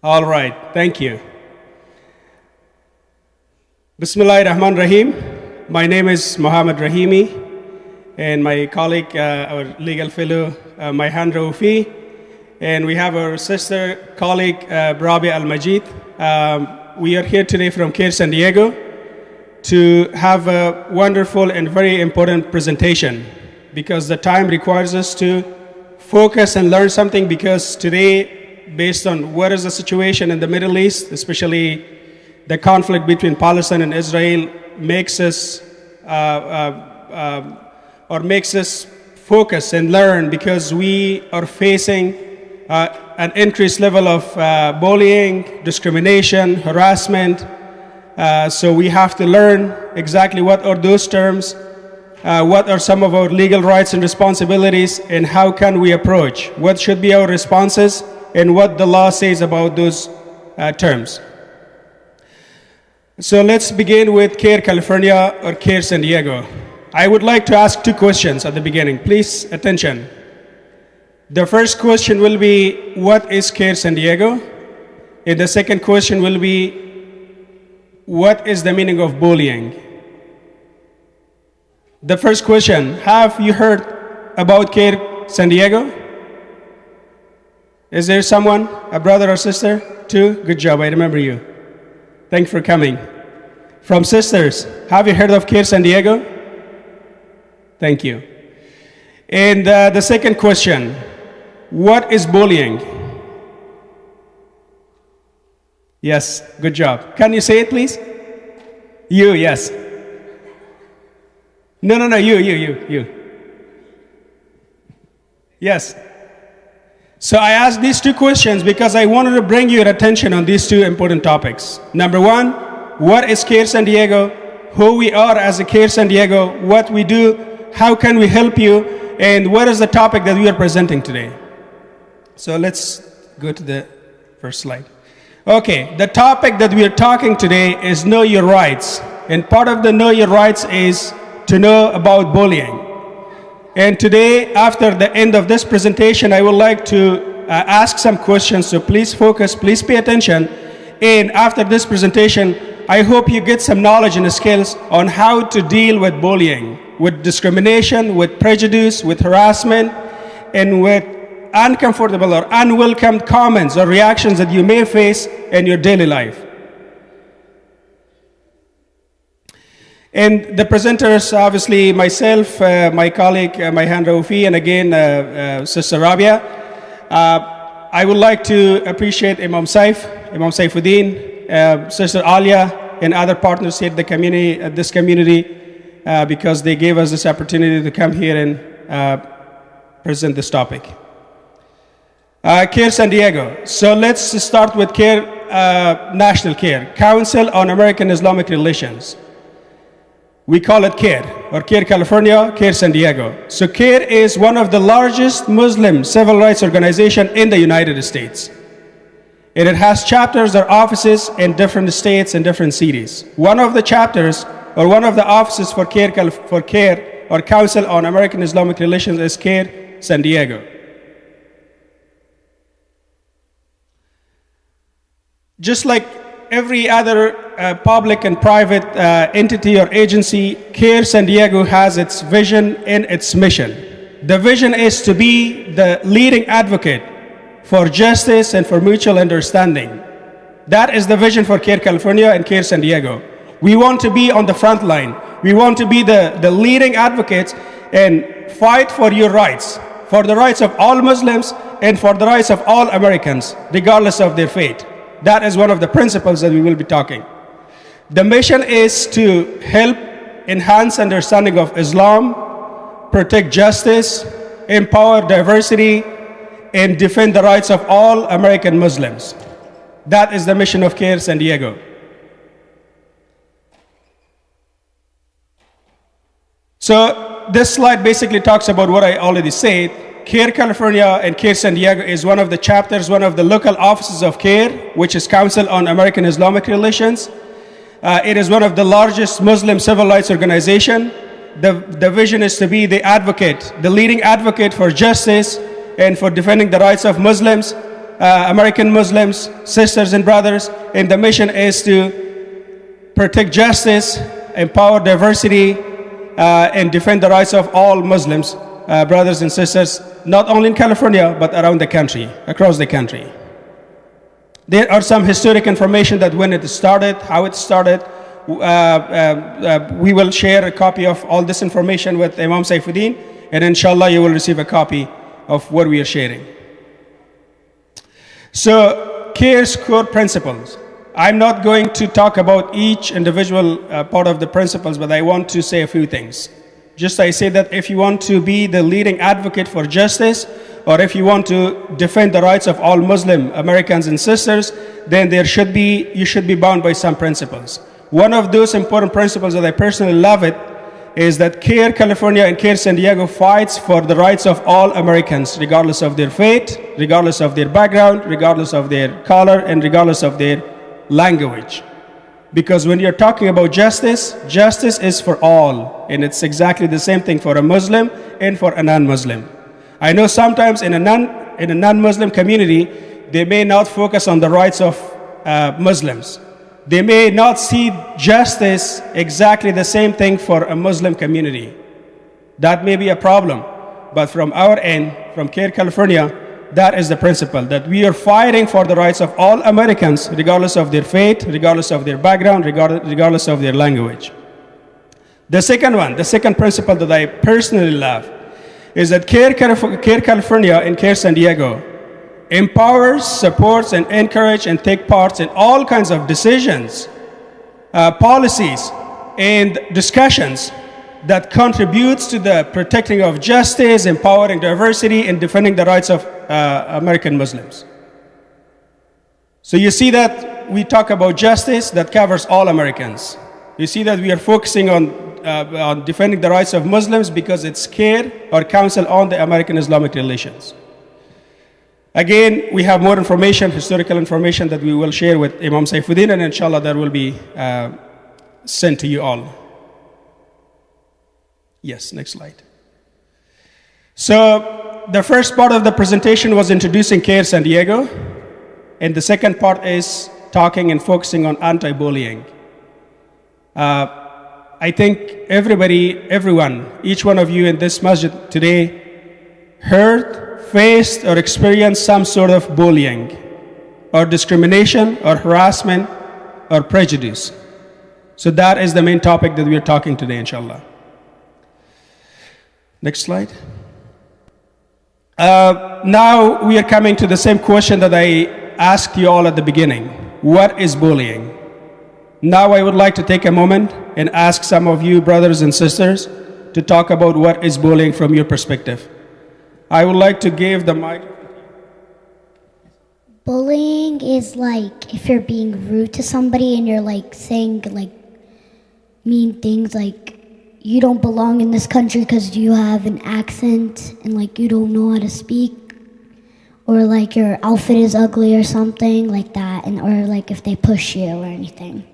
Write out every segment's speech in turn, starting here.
All right, thank you. Bismillahirrahmanirrahim. My name is Mohammed Rahimi, and my colleague, our legal fellow, Mayhan Raufi, and we have our sister colleague, Brabi Al-Majid. We are here today from CAIR San Diego to have a wonderful and very important presentation because the time requires us to focus and learn something, because today, based on what is the situation in the Middle East, especially the conflict between Palestine and Israel, makes us focus and learn, because we are facing an increased level of bullying, discrimination, harassment. So we have to learn exactly what are those terms, what are some of our legal rights and responsibilities, and how can we approach, what should be our responses, and what the law says about those terms. So let's begin with CAIR California or CAIR San Diego. I would like to ask two questions at the beginning. Please, attention. The first question will be, what is CAIR San Diego? And the second question will be, what is the meaning of bullying? The first question, have you heard about CAIR San Diego? Is there someone, a brother or sister? Two? Good job, I remember you. Thank you for coming. From sisters, have you heard of CAIR San Diego? Thank you. And the second question, what is bullying? Yes, good job. Can you say it, please? You, yes. No, you. Yes. So I asked these two questions because I wanted to bring your attention on these two important topics. Number one, what is CAIR San Diego? Who we are as a CAIR San Diego, what we do, how can we help you, and what is the topic that we are presenting today? So let's go to the first slide. Okay, the topic that we are talking today is Know Your Rights. And part of the Know Your Rights is to know about bullying. And today, after the end of this presentation, I would like to ask some questions, so please focus, please pay attention. And after this presentation, I hope you get some knowledge and skills on how to deal with bullying, with discrimination, with prejudice, with harassment, and with uncomfortable or unwelcome comments or reactions that you may face in your daily life. And the presenters, obviously myself, my colleague, Mayhan Raufi, and again, Sister Rabia. I would like to appreciate Imam Saifuddin, Sister Alia, and other partners here at the community, this community, because they gave us this opportunity to come here and present this topic. CAIR San Diego. So let's start with CAIR, National CAIR, Council on American Islamic Relations. We call it CAIR, or CAIR California, CAIR San Diego. So CAIR is one of the largest Muslim civil rights organizations in the United States. And it has chapters or offices in different states and different cities. One of the chapters, or one of the offices for CAIR, or Council on American Islamic Relations, is CAIR San Diego. Just like every other public and private entity or agency, CAIR San Diego has its vision and its mission. The vision is to be the leading advocate for justice and for mutual understanding. That is the vision for CAIR California and CAIR San Diego. We want to be on the front line. We want to be the leading advocates and fight for your rights, for the rights of all Muslims and for the rights of all Americans, regardless of their faith. That is one of the principles that we will be talking. The mission is to help enhance understanding of Islam, protect justice, empower diversity, and defend the rights of all American Muslims. That is the mission of CAIR San Diego. So this slide basically talks about what I already said. CAIR California and CAIR San Diego is one of the chapters, one of the local offices of CAIR, which is Council on American Islamic Relations. It is one of the largest Muslim civil rights organizations. The vision is to be the advocate, the leading advocate for justice and for defending the rights of Muslims, American Muslims, sisters and brothers, and the mission is to protect justice, empower diversity, and defend the rights of all Muslims, brothers and sisters, not only in California, but around the country, across the country. There are some historic information that when it started, how it started. We will share a copy of all this information with Imam Saifuddin, and inshallah you will receive a copy of what we are sharing. So, CAIR's core principles. I'm not going to talk about each individual part of the principles, but I want to say a few things. Just I say that if you want to be the leading advocate for justice, or if you want to defend the rights of all Muslim Americans and sisters, then you should be bound by some principles. One of those important principles that I personally love it is that CAIR California and CAIR San Diego fights for the rights of all Americans, regardless of their faith, regardless of their background, regardless of their color, and regardless of their language. Because when you're talking about justice, justice is for all, and it's exactly the same thing for a Muslim and for a non-Muslim. I know sometimes in a non-Muslim community, they may not focus on the rights of Muslims. They may not see justice exactly the same thing for a Muslim community. That may be a problem. But from our end, from CAIR California, that is the principle, that we are fighting for the rights of all Americans, regardless of their faith, regardless of their background, regardless of their language. The second principle that I personally love is that CAIR California and CAIR San Diego empowers, supports, and encourages and take part in all kinds of decisions, policies, and discussions that contributes to the protecting of justice, empowering diversity, and defending the rights of American Muslims. So you see that we talk about justice that covers all Americans. You see that we are focusing on defending the rights of Muslims because it's CAIR, or Council on the American Islamic Relations. Again, we have more information, historical information that we will share with Imam Saifuddin, and inshallah that will be sent to you all. Yes, next slide. So the first part of the presentation was introducing CAIR San Diego, and the second part is talking and focusing on anti-bullying. I think everyone, each one of you in this masjid today heard, faced, or experienced some sort of bullying, or discrimination, or harassment, or prejudice. So that is the main topic that we are talking today, inshallah. Next slide. Now we are coming to the same question that I asked you all at the beginning. What is bullying? Now I would like to take a moment and ask some of you brothers and sisters to talk about what is bullying from your perspective. I would like to give the mic. Bullying is like if you're being rude to somebody and you're like saying like mean things like you don't belong in this country because you have an accent and like you don't know how to speak, or like your outfit is ugly or something like that, and or like if they push you or anything.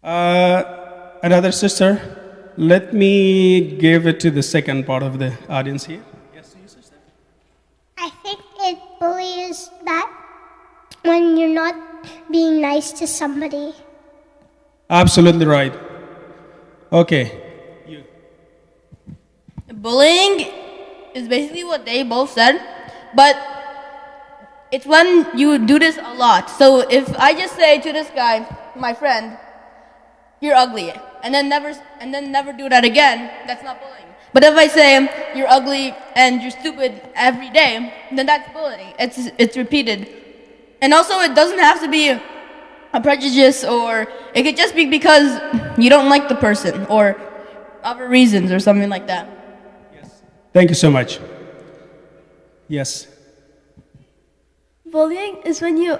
Another sister, let me give it to the second part of the audience here. Yes, you, sister. I think bully is that when you're not being nice to somebody. Absolutely right. Okay. You. Bullying is basically what they both said, but it's when you do this a lot. So if I just say to this guy, my friend, you're ugly, and then never do that again, that's not bullying. But if I say you're ugly and you're stupid every day, then that's bullying. It's repeated. And also it doesn't have to be a prejudice, or it could just be because you don't like the person or other reasons or something like that. Yes. Thank you so much. Yes. Bullying is when you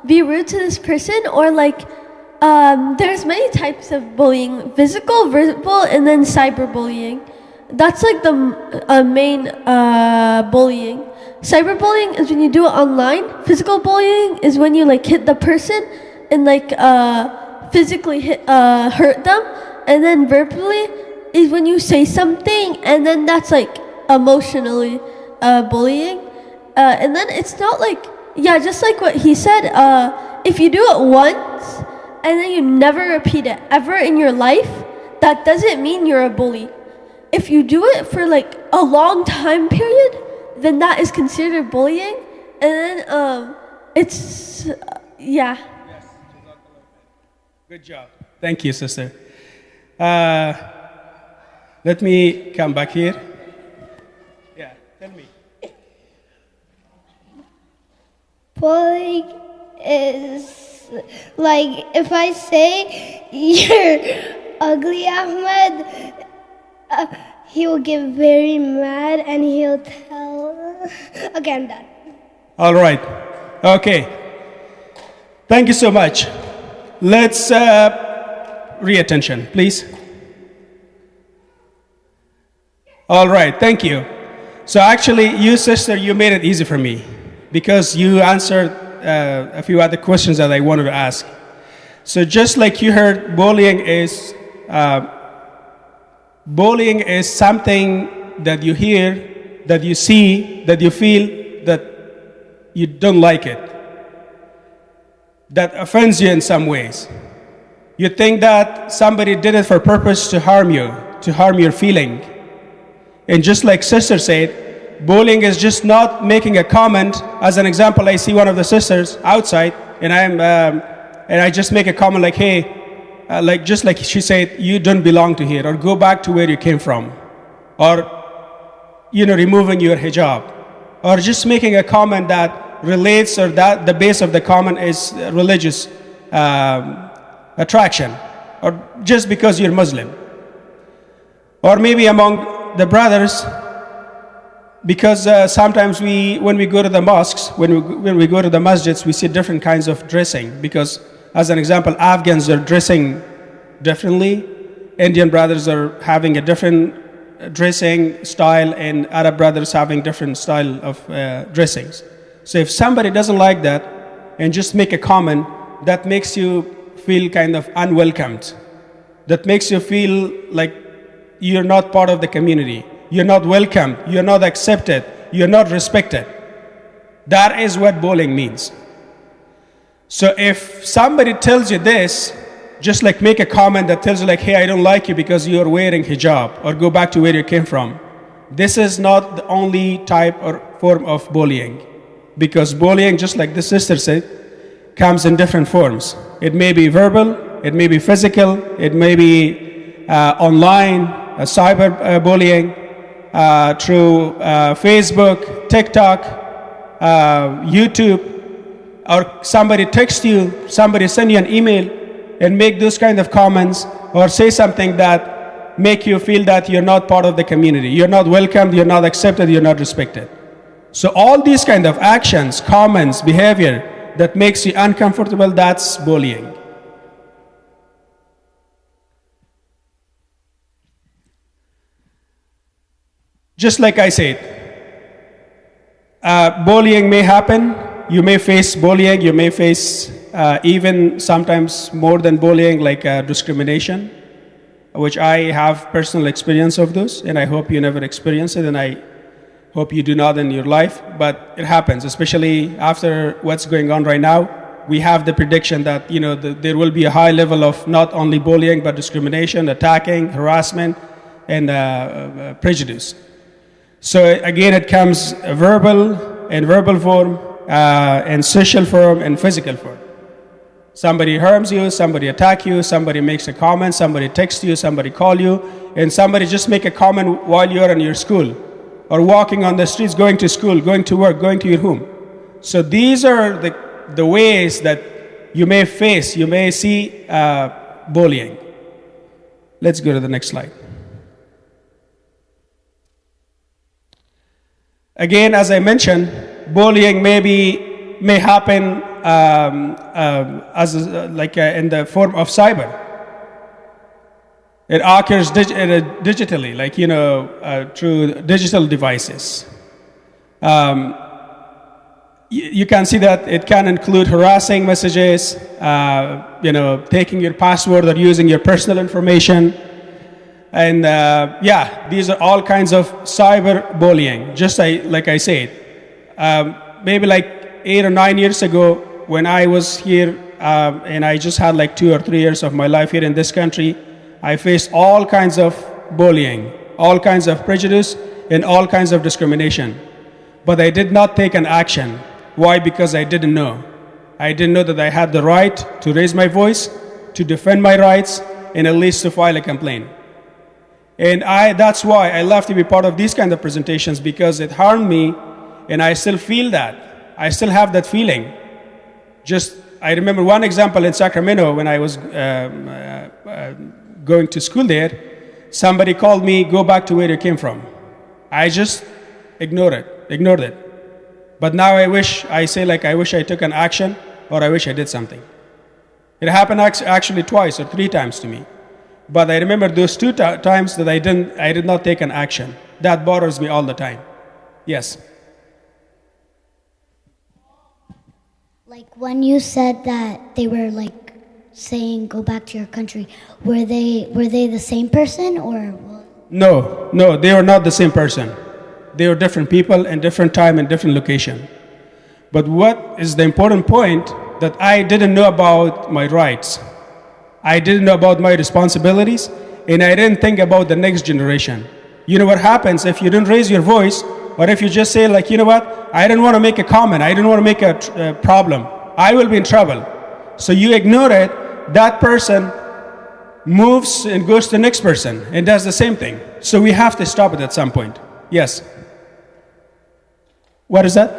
be rude to this person, or like there's many types of bullying: physical, verbal, and then cyberbullying. That's like the main bullying. Cyberbullying is when you do it online. Physical bullying is when you like hit the person and like physically hurt them. And then verbally is when you say something, and then that's like emotionally bullying. And then it's not like, yeah, just like what he said, if you do it once and then you never repeat it ever in your life, that doesn't mean you're a bully. If you do it for like a long time period, then that is considered bullying. And then it's, yeah. Yes, good job. Thank you, sister. Let me come back here. Yeah, tell me. Bullying is like if I say you're ugly, Ahmed, he will get very mad and he'll tell. Okay, I'm done. All right. Okay. Thank you so much. Let's re-attention, please. All right. Thank you. So actually, you, sister, you made it easy for me because you answered a few other questions that I wanted to ask. So just like you heard, bullying is something that you hear, that you see, that you feel, that you don't like it, that offends you in some ways. You think that somebody did it for purpose to harm you, to harm your feeling. And just like sister said, bullying is just not making a comment. As an example, I see one of the sisters outside, and I just make a comment like, hey, just like she said, you don't belong to here, or go back to where you came from, or removing your hijab, or just making a comment that relates, or that the base of the comment is religious attraction, or just because you're Muslim, or maybe among the brothers, because sometimes when we go to the mosques, when we go to the masjids, we see different kinds of dressing. Because, as an example, Afghans are dressing differently, Indian brothers are having a different dressing style, and Arab brothers having different style of dressings. So if somebody doesn't like that and just make a comment, that makes you feel kind of unwelcomed. That makes you feel like you're not part of the community. You're not welcome. You're not accepted. You're not respected. That is what bullying means. So if somebody tells you this, just like make a comment that tells you like, hey, I don't like you because you're wearing hijab, or go back to where you came from. This is not the only type or form of bullying. Because bullying, just like the sister said, comes in different forms. It may be verbal, it may be physical, it may be online, cyber bullying, through Facebook, TikTok, YouTube, or somebody text you, somebody send you an email and make those kind of comments, or say something that make you feel that you're not part of the community. You're not welcomed, you're not accepted, you're not respected. So all these kind of actions, comments, behavior that makes you uncomfortable, that's bullying. Just like I said, bullying may happen. You may face bullying. You may face even sometimes more than bullying, like discrimination, which I have personal experience of those, and I hope you never experience it, and I hope you do not in your life. But it happens, especially after what's going on right now. We have the prediction that there will be a high level of not only bullying but discrimination, attacking, harassment, and prejudice. So again, it comes in verbal form, in social form, and physical form. Somebody harms you, somebody attack you, somebody makes a comment, somebody texts you, somebody call you, and somebody just make a comment while you're in your school, or walking on the streets, going to school, going to work, going to your home. So these are the ways that you may face, you may see bullying. Let's go to the next slide. Again, as I mentioned, bullying may happen in the form of cyber. It occurs digitally, through digital devices. You can see that it can include harassing messages, taking your password or using your personal information. And these are all kinds of cyber bullying. Just like I said, maybe like 8 or 9 years ago, when I was here and I just had like 2 or 3 years of my life here in this country, I faced all kinds of bullying, all kinds of prejudice, and all kinds of discrimination. But I did not take an action. Why? Because I didn't know. I didn't know that I had the right to raise my voice, to defend my rights, and at least to file a complaint. And that's why I love to be part of these kind of presentations, because it harmed me, and I still feel that. I still have that feeling. I remember one example in Sacramento when I was going to school there. Somebody called me, "Go back to where you came from." I just ignored it. But now I wish I took an action, or I wish I did something. It happened actually twice or 3 times to me. But I remember those 2 times that I did not take an action. That bothers me all the time. Yes. Like when you said that they were like saying go back to your country, were they the same person or? No, they were not the same person. They were different people in different time and different location. But what is the important point, that I didn't know about my rights. I didn't know about my responsibilities, and I didn't think about the next generation. You know what happens if you didn't raise your voice, or if you just say like, you know what, I don't want to make a comment, I don't want to make a problem, I will be in trouble. So you ignore it, that person moves and goes to the next person and does the same thing. So we have to stop it at some point. Yes. What is that?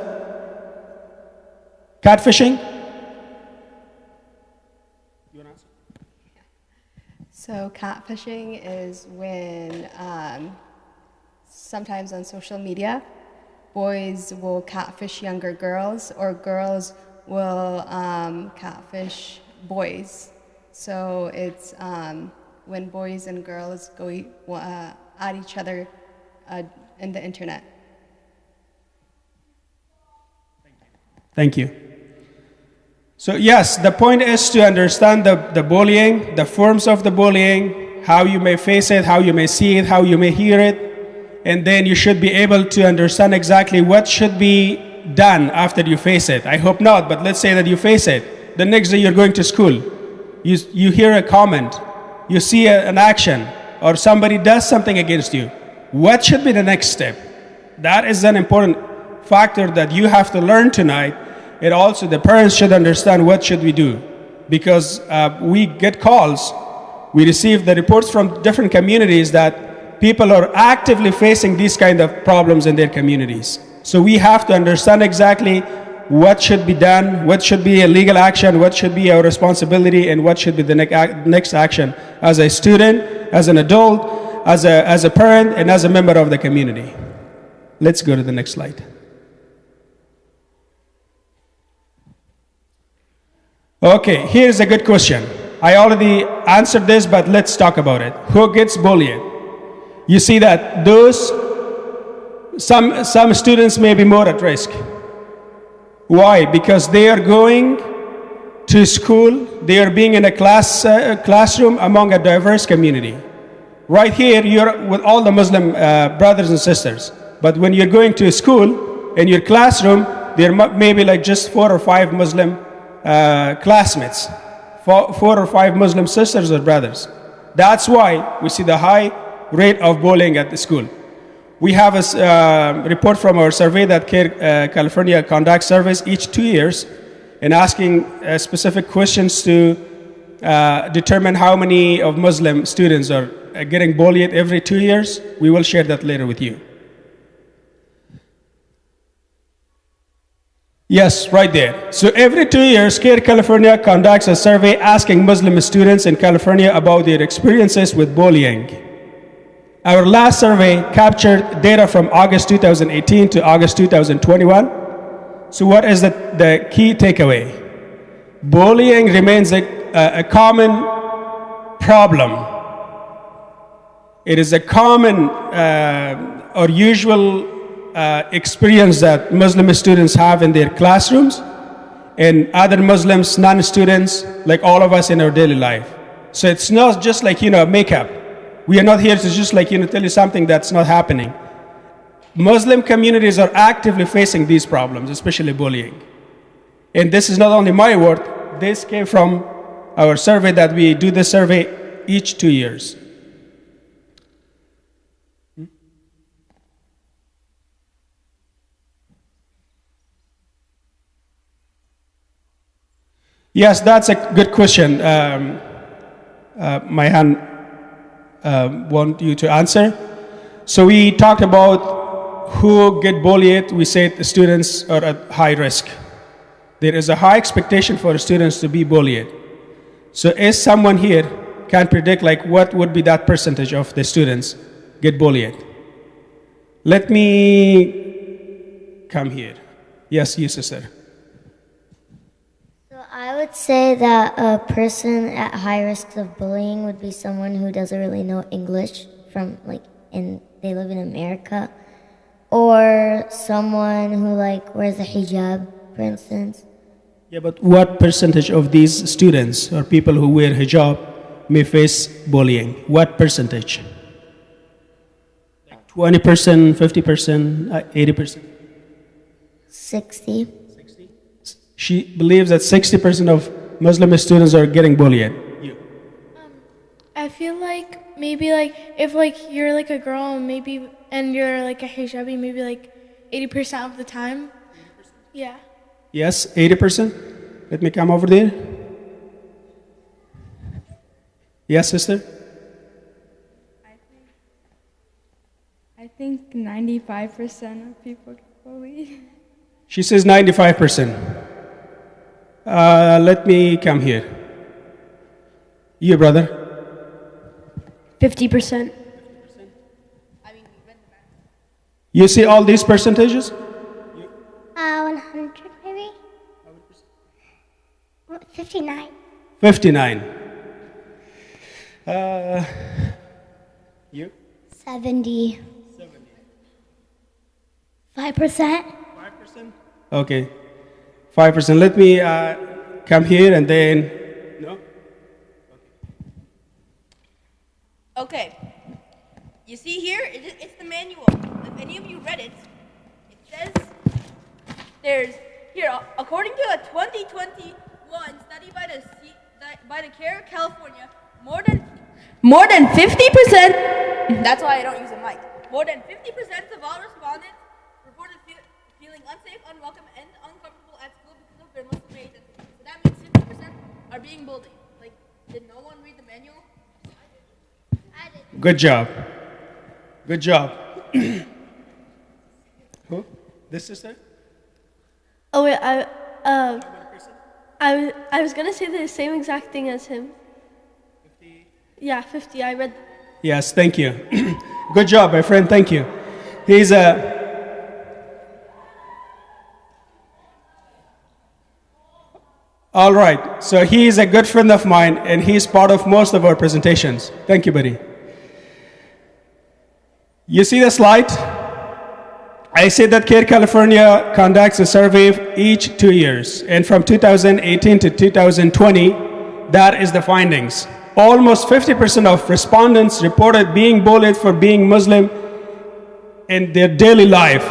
Catfishing? So catfishing is when sometimes on social media, boys will catfish younger girls, or girls will catfish boys. So it's when boys and girls go at each other in the internet. Thank you. So yes, the point is to understand the bullying, the forms of the bullying, how you may face it, how you may see it, how you may hear it, and then you should be able to understand exactly what should be done after you face it. I hope not, but let's say that you face it. The next day you're going to school, you hear a comment, you see an action, or somebody does something against you. What should be the next step? That is an important factor that you have to learn tonight. And also the parents should understand what should we do, because we get calls, we receive the reports from different communities that people are actively facing these kind of problems in their communities. So we have to understand exactly what should be done, what should be a legal action, what should be our responsibility, and what should be the next action as a student, as an adult, as a parent, and as a member of the community. Let's go to the next slide. Okay, here's a good question. I already answered this, but let's talk about it. Who gets bullied? You see that some students may be more at risk. Why? Because they are going to school, they are being in a classroom among a diverse community. Right here, you're with all the Muslim brothers and sisters. But when you're going to school, in your classroom, there may be like just 4 or 5 Muslim classmates, 4 or 5 Muslim sisters or brothers. That's why we see the high rate of bullying at the school. We have a report from our survey that CAIR California conducts surveys each 2 years, and asking specific questions to determine how many of Muslim students are getting bullied every 2 years. We will share that later with you. Yes, right there. So every 2 years, CAIR California conducts a survey asking Muslim students in California about their experiences with bullying. Our last survey captured data from August 2018 to August 2021. So what is the key takeaway? Bullying remains a common problem. It is a common or usual experience that Muslim students have in their classrooms, and other Muslims, non-students, like all of us in our daily life. So it's not just like, makeup. We are not here to just like, tell you something that's not happening. Muslim communities are actively facing these problems, especially bullying. And this is not only my word, this came from our survey that we do this survey each 2 years. Yes, that's a good question. My hand want you to answer. So we talked about who get bullied. We said the students are at high risk. There is a high expectation for students to be bullied. So is someone here can predict like what would be that percentage of the students get bullied? Let me come here. Yes, you sister. So I would say that a person at high risk of bullying would be someone who doesn't really know English from and they live in America, or someone who wears a hijab, for instance. Yeah, but what percentage of these students or people who wear hijab may face bullying? What percentage? 20%, 50%, 80%? 60. She believes that 60% of Muslim students are getting bullied. I feel like maybe if you're a girl and you're a hijabi, maybe 80% of the time. Yeah. Yes, 80%. Let me come over there. Yes, sister. I think 95% of people get bullied. She says 95%. Let me come here. You, brother. 50%. You see all these percentages? 100 maybe? 59. 59. You? 70. 5%. 5%? Okay. 5%. Let me come here and then. No? Okay. You see here, it's the manual. If any of you read it, it says there's here, according to a 2021 study by the CAIR, California, more than 50%. That's why I don't use a mic. More than 50% of all respondents reported feeling unsafe, unwelcome, and uncomfortable at school because of their Muslim identity. So that means 50% are being bullied. Did no one read the manual? I did. Good job. Good job. Who? This sister? Oh wait, I was gonna say the same exact thing as him. 50. Yeah, 50. I read. Yes, thank you. Good job, my friend. Thank you. He's a. All right. So he is a good friend of mine, and he's part of most of our presentations. Thank you, buddy. You see the slide? I said that CAIR California conducts a survey each 2 years, and from 2018 to 2020, that is the findings. Almost 50% of respondents reported being bullied for being Muslim in their daily life.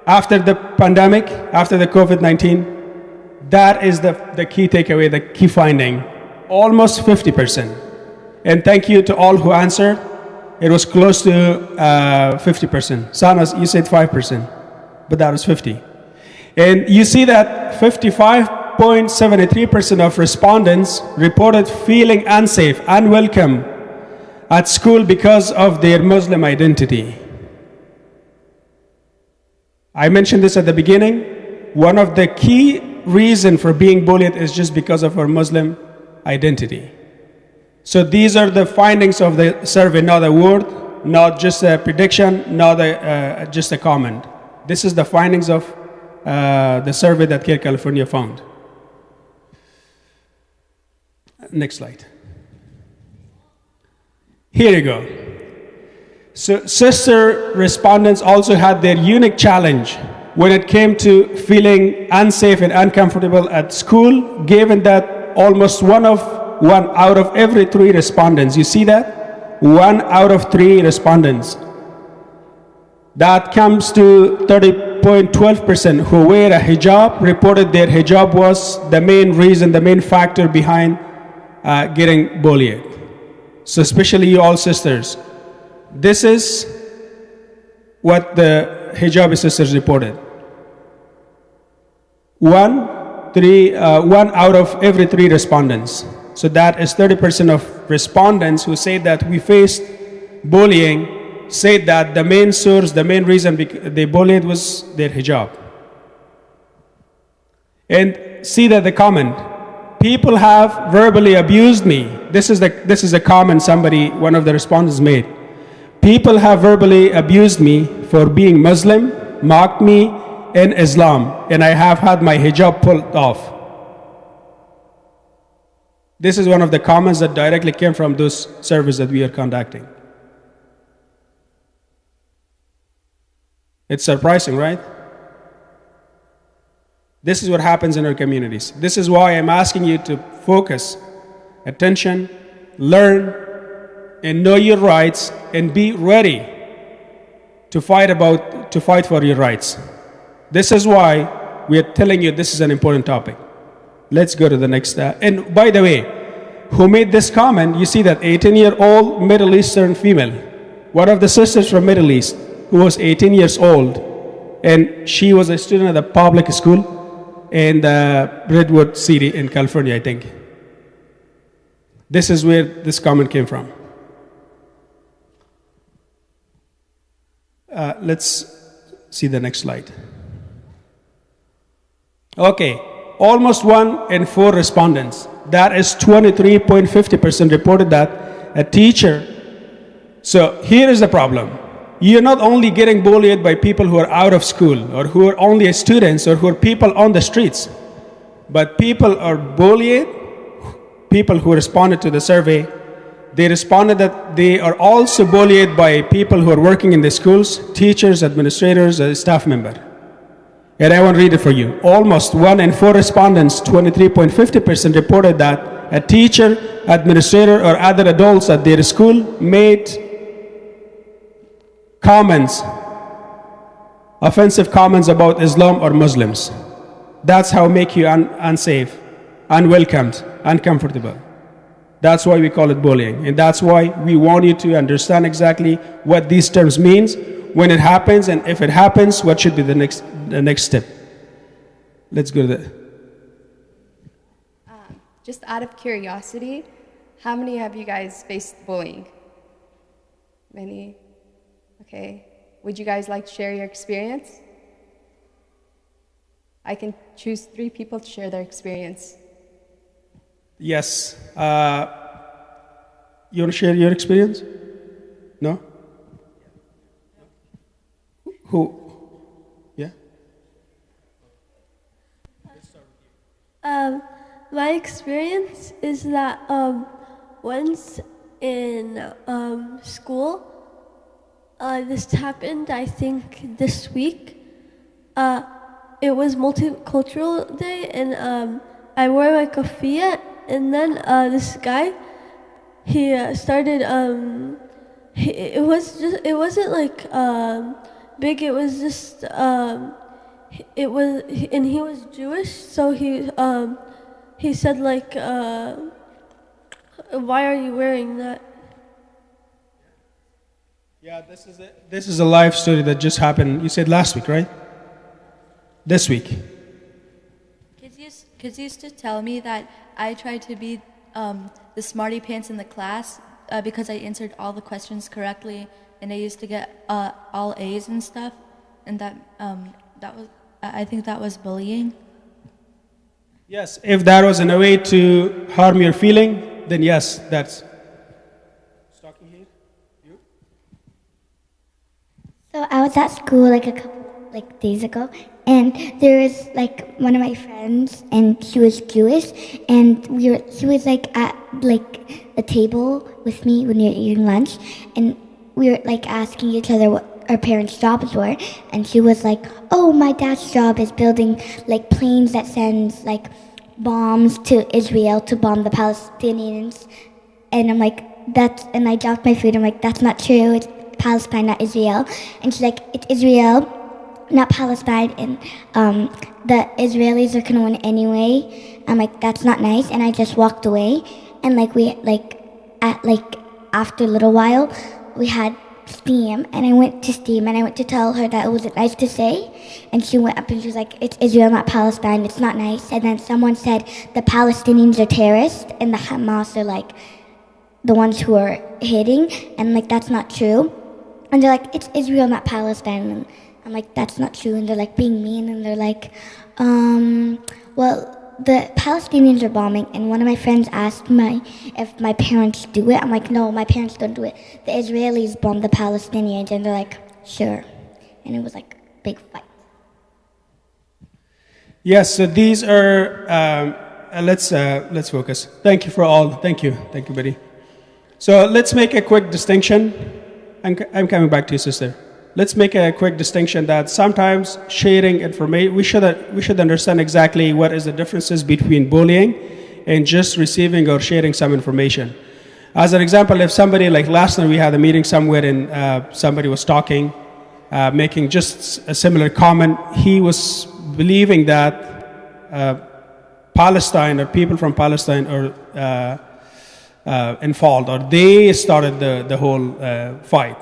After the pandemic, after the COVID-19, that is the key takeaway, the key finding. Almost 50%. And thank you to all who answered. It was close to 50%. Sanas, you said 5%, but that was 50. And you see that 55.73% of respondents reported feeling unsafe, unwelcome at school because of their Muslim identity. I mentioned this at the beginning. One of the key reasons for being bullied is just because of our Muslim identity. So these are the findings of the survey, not a word, not just a prediction, not just a comment. This is the findings of the survey that CAIR California found. Next slide. Here you go. So sister respondents also had their unique challenge when it came to feeling unsafe and uncomfortable at school, given that almost one out of every 3 respondents, you see that? 1 out of 3 respondents That comes to 30.12% who wear a hijab reported their hijab was the main reason, the main factor behind getting bullied. So especially you all sisters, this is what the hijab sisters reported. One out of every 3 respondents. So that is 30% of respondents who say that we faced bullying, said that the main source, the main reason they bullied was their hijab. And see that the comment, people have verbally abused me. This is a comment one of the respondents made. People have verbally abused me for being Muslim, mocked me in Islam, and I have had my hijab pulled off. This is one of the comments that directly came from those surveys that we are conducting. It's surprising, right? This is what happens in our communities. This is why I'm asking you to focus, attention, learn, and know your rights, and be ready to fight for your rights. This is why we are telling you this is an important topic. Let's go to the next. And by the way, who made this comment? You see that 18-year-old Middle Eastern female, one of the sisters from Middle East, who was 18 years old, and she was a student at a public school in the Redwood City in California, I think. This is where this comment came from. Let's see the next slide. Okay, almost 1 in 4 respondents, that is 23.50%, reported that a teacher. So here is the problem. You're not only getting bullied by people who are out of school or who are only students or who are people on the streets, but people are bullied. People who responded to the survey, they responded that they are also bullied by people who are working in the schools, teachers, administrators, staff members. And I want to read it for you. Almost 1 in 4 respondents, 23.50%, reported that a teacher, administrator, or other adults at their school made comments, offensive comments about Islam or Muslims. That's how make you unsafe, unwelcomed, uncomfortable. That's why we call it bullying. And that's why we want you to understand exactly what these terms means, when it happens, and if it happens, what should be the next step. Let's go to the... Just out of curiosity, how many of you guys faced bullying? Many? Okay. Would you guys like to share your experience? I can choose 3 people to share their experience. Yes. You want to share your experience? No? Who? Yeah? My experience is that once in school, this happened, I think, this week. It was Multicultural Day, and I wore my kafia, and then this guy, he started, it wasn't like big, it was just, it was, and he was Jewish, so he said like, why are you wearing that? Yeah, this is a live story that just happened. You said last week, right? This week. Kids used to tell me that I tried to be the smarty pants in the class because I answered all the questions correctly, and I used to get all A's and stuff, and I think that was bullying. Yes, if that was in a way to harm your feeling, then yes, that's... Talking here? You? So I was at school like a couple days ago, and there was like one of my friends, and she was Jewish, and she was like at like a table with me when we were eating lunch, and we were like asking each other what our parents' jobs were, and she was like, "Oh, my dad's job is building like planes that sends like bombs to Israel to bomb the Palestinians," and I'm like, and I dropped my food. I'm like, "That's not true. Palestine, not Israel. And she's like, it's Israel, not Palestine, and the Israelis are gonna win anyway. I'm like, that's not nice, and I just walked away. And after a little while, we had steam, and I went to steam, and I went to tell her that it wasn't nice to say, and she went up and she was like, it's Israel, not Palestine, it's not nice. And then someone said the Palestinians are terrorists, and the Hamas are like the ones who are hitting, and like, that's not true. And they're like, it's Israel, not Palestine. And I'm like, that's not true. And they're like being mean, and they're like, well, the Palestinians are bombing. And one of my friends asked me if my parents do it. I'm like, no, my parents don't do it. The Israelis bomb the Palestinians. And they're like, sure. And it was like a big fight. Yes, so these are, let's focus. Thank you, buddy. So let's make a quick distinction. I'm coming back to you, sister. Let's make a quick distinction that sometimes sharing information, we should understand exactly what is the differences between bullying and just receiving or sharing some information. As an example, if somebody, like last night we had a meeting somewhere and somebody was talking, making just a similar comment, he was believing that Palestine or people from Palestine are in fault, or they started the whole fight.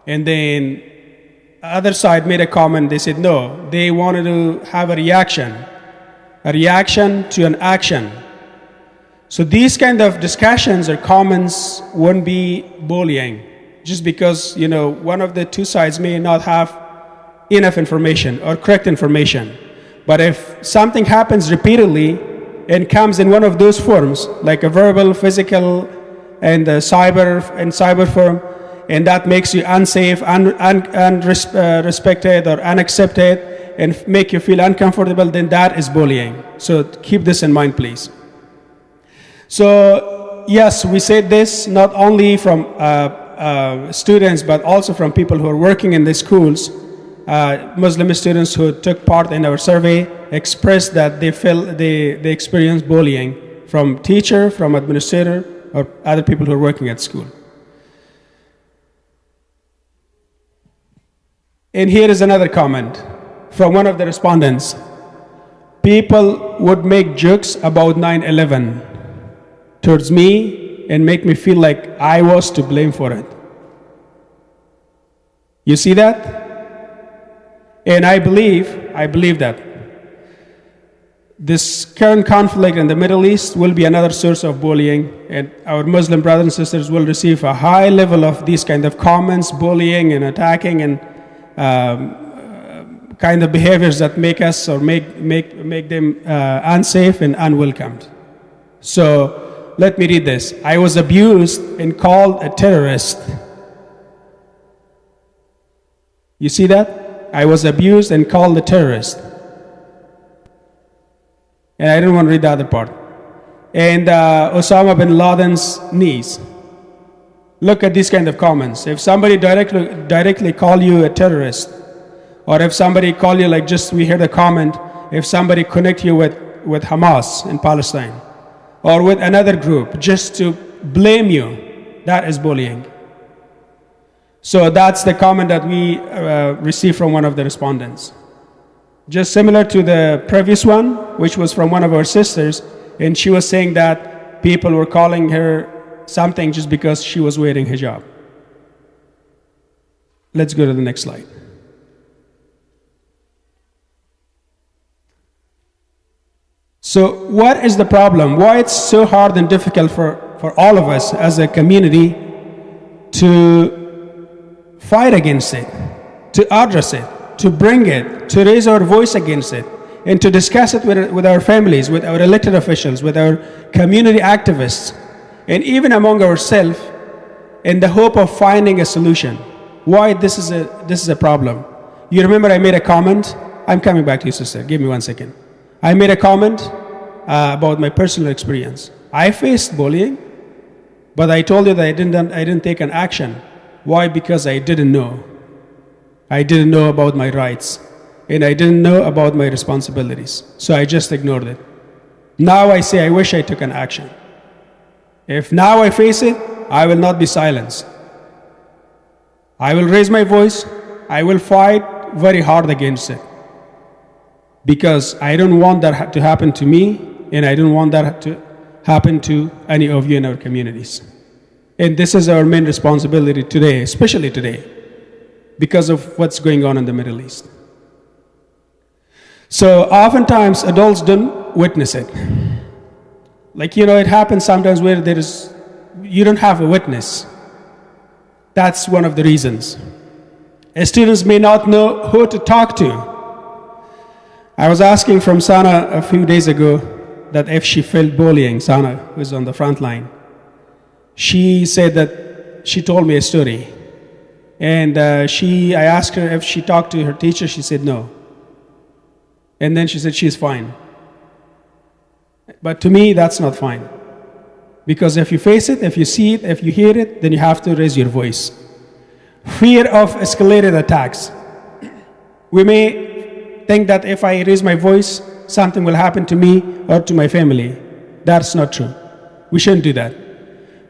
And then other side made a comment, they said no, they wanted to have a reaction to an action. So these kind of discussions or comments wouldn't be bullying, just because, you know, one of the two sides may not have enough information or correct information. But if something happens repeatedly and comes in one of those forms, like a verbal, physical, and cyber form, and that makes you unsafe, unrespected, or unaccepted, and make you feel uncomfortable, then that is bullying. So keep this in mind, please. So yes, we said this not only from students, but also from people who are working in the schools. Muslim students who took part in our survey expressed that they feel they experience bullying from teacher, from administrator, or other people who are working at school. And here is another comment from one of the respondents. People would make jokes about 9/11 towards me and make me feel like I was to blame for it. You see that? And I believe that this current conflict in the Middle East will be another source of bullying, and our Muslim brothers and sisters will receive a high level of these kind of comments, bullying and attacking, and kind of behaviors that make us or make them unsafe and unwelcomed. So let me read this. I was abused and called a terrorist. You see that? I was abused and called a terrorist. And I didn't want to read the other part. And Osama bin Laden's niece. Look at these kind of comments. If somebody directly call you a terrorist, or if somebody call you, like just we heard a comment, if somebody connect you with Hamas in Palestine, or with another group, just to blame you, that is bullying. So that's the comment that we received from one of the respondents. Just similar to the previous one, which was from one of our sisters, and she was saying that people were calling her something just because she was wearing hijab. Let's go to the next slide. So what is the problem? Why it's so hard and difficult for all of us as a community to fight against it, to address it, to bring it, to raise our voice against it, and to discuss it with our families, with our elected officials, with our community activists, and even among ourselves, in the hope of finding a solution? Why this is a problem? You remember I made a comment? I'm coming back to you, sister. Give me 1 second. I made a comment about my personal experience. I faced bullying, but I told you that I didn't take an action. Why? Because I didn't know. I didn't know about my rights, and I didn't know about my responsibilities. So I just ignored it. Now I say I wish I took an action. If now I face it, I will not be silenced. I will raise my voice. I will fight very hard against it. Because I don't want that to happen to me, and I don't want that to happen to any of you in our communities. And this is our main responsibility today, especially today, because of what's going on in the Middle East. So oftentimes adults don't witness it. Like, it happens sometimes where you don't have a witness. That's one of the reasons. Students may not know who to talk to. I was asking from Sana a few days ago that if she felt bullying, Sana, who is on the front line. She said that she told me a story. And I asked her if she talked to her teacher. She said no. And then she said she's fine. But to me, that's not fine. Because if you face it, if you see it, if you hear it, then you have to raise your voice. Fear of escalated attacks. We may think that if I raise my voice, something will happen to me or to my family. That's not true. We shouldn't do that.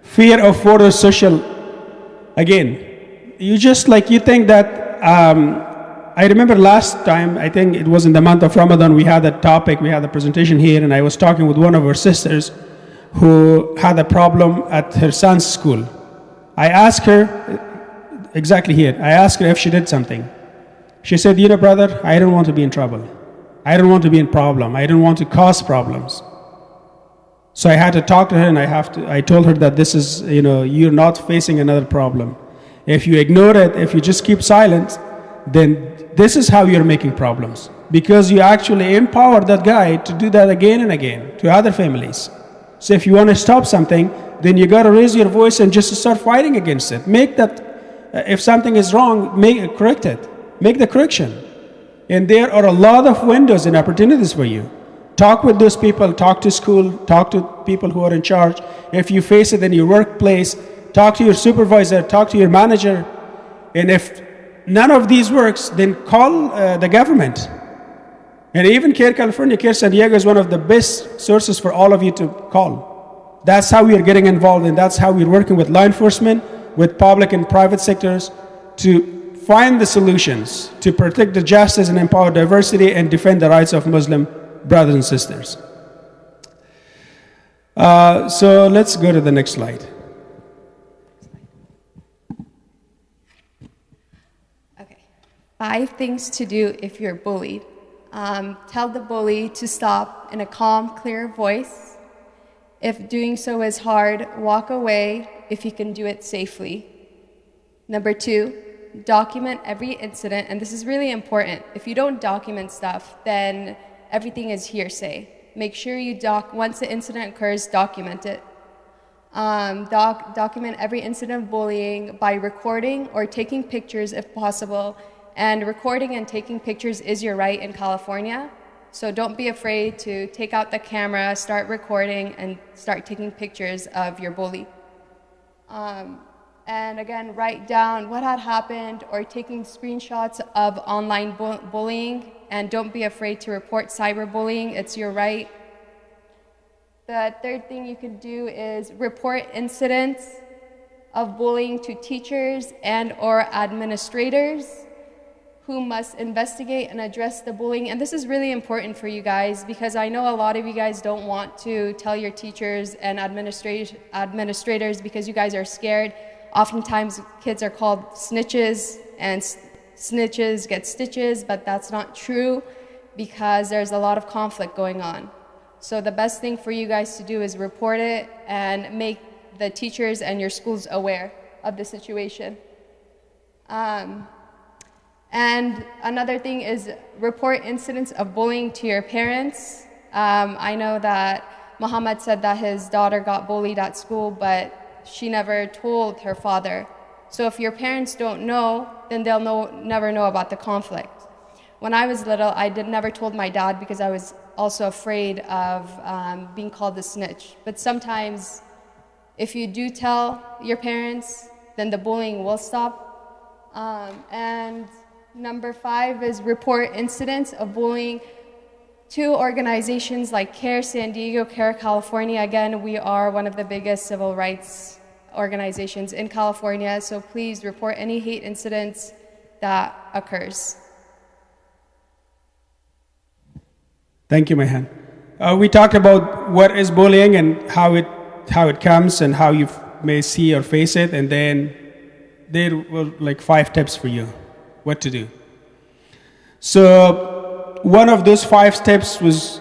Fear of further social, again, you think that, I remember last time, I think it was in the month of Ramadan, we had a topic, we had a presentation here, and I was talking with one of our sisters who had a problem at her son's school. I asked her, exactly here, I asked her if she did something. She said, brother, I don't want to be in trouble. I don't want to be in problem. I don't want to cause problems. So I had to talk to her, and I told her that this is, you're not facing another problem. If you ignore it, if you just keep silent, then this is how you're making problems. Because you actually empower that guy to do that again and again to other families. So if you want to stop something, then you got to raise your voice and just start fighting against it. Make that, if something is wrong, correct it. Make the correction. And there are a lot of windows and opportunities for you. Talk with those people, talk to school, talk to people who are in charge. If you face it in your workplace, talk to your supervisor, talk to your manager. And if none of these works, then call the government. And even CAIR California, CAIR San Diego is one of the best sources for all of you to call. That's how we are getting involved, and that's how we're working with law enforcement, with public and private sectors to find the solutions to protect the justice and empower diversity and defend the rights of Muslim brothers and sisters. So let's go to the next slide. Okay. 5 things to do if you're bullied. Tell the bully to stop in a calm, clear voice. If doing so is hard, walk away if you can do it safely. Number 2, document every incident, and this is really important. If you don't document stuff, then everything is hearsay. Make sure you once the incident occurs, document it. Document every incident of bullying by recording or taking pictures if possible. And recording and taking pictures is your right in California. So don't be afraid to take out the camera, start recording, and start taking pictures of your bully. And again, write down what had happened or taking screenshots of online bullying. And don't be afraid to report cyberbullying. It's your right. The third thing you can do is report incidents of bullying to teachers and or administrators, who must investigate and address the bullying. And this is really important for you guys because I know a lot of you guys don't want to tell your teachers and administrators because you guys are scared. Oftentimes kids are called snitches and snitches get stitches, but that's not true because there's a lot of conflict going on. So the best thing for you guys to do is report it and make the teachers and your schools aware of the situation. And another thing is report incidents of bullying to your parents. I know that Muhammad said that his daughter got bullied at school, but she never told her father. So if your parents don't know, then they'll never know about the conflict. When I was little, I never told my dad because I was also afraid of being called a snitch. But sometimes, if you do tell your parents, then the bullying will stop. And number 5 is report incidents of bullying to organizations like CAIR San Diego, CAIR California. Again, we are one of the biggest civil rights organizations in California. So please report any hate incidents that occurs. Thank you, Mehan. We talked about what is bullying and how it comes and how you may see or face it, and then there were like 5 tips for you what to do. So one of those 5 steps was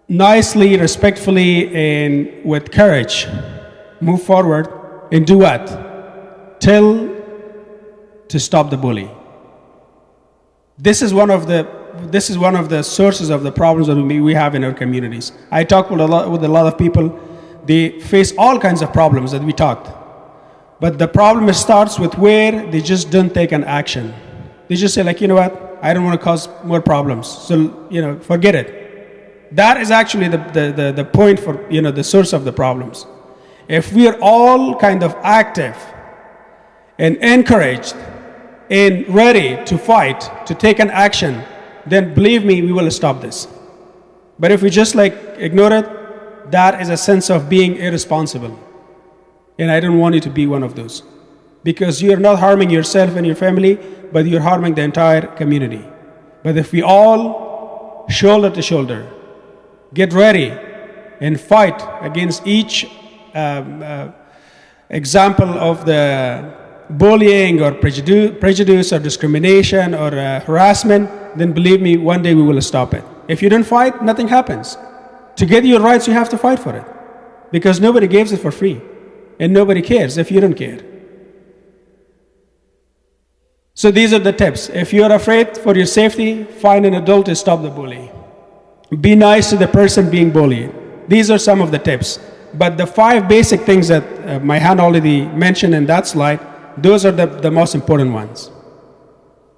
nicely, respectfully, and with courage, move forward and do what? Tell to stop the bully. This is one of the sources of the problems that we have in our communities. I talk with a lot of people. They face all kinds of problems that we talked. But the problem starts with where they just don't take an action. They just say, like, you know what, I don't want to cause more problems, so, forget it. That is actually the point for, the source of the problems. If we are all kind of active and encouraged and ready to fight, to take an action, then believe me, we will stop this. But if we just ignore it, that is a sense of being irresponsible. And I don't want you to be one of those. Because you're not harming yourself and your family, but you're harming the entire community. But if we all, shoulder to shoulder, get ready and fight against each example of the bullying or prejudice or discrimination or harassment, then believe me, one day we will stop it. If you don't fight, nothing happens. To get your rights, you have to fight for it. Because nobody gives it for free. And nobody cares if you don't care. So these are the tips. If you're afraid for your safety, find an adult to stop the bully. Be nice to the person being bullied. These are some of the tips. But the 5 basic things that my hand already mentioned in that slide, those are the most important ones.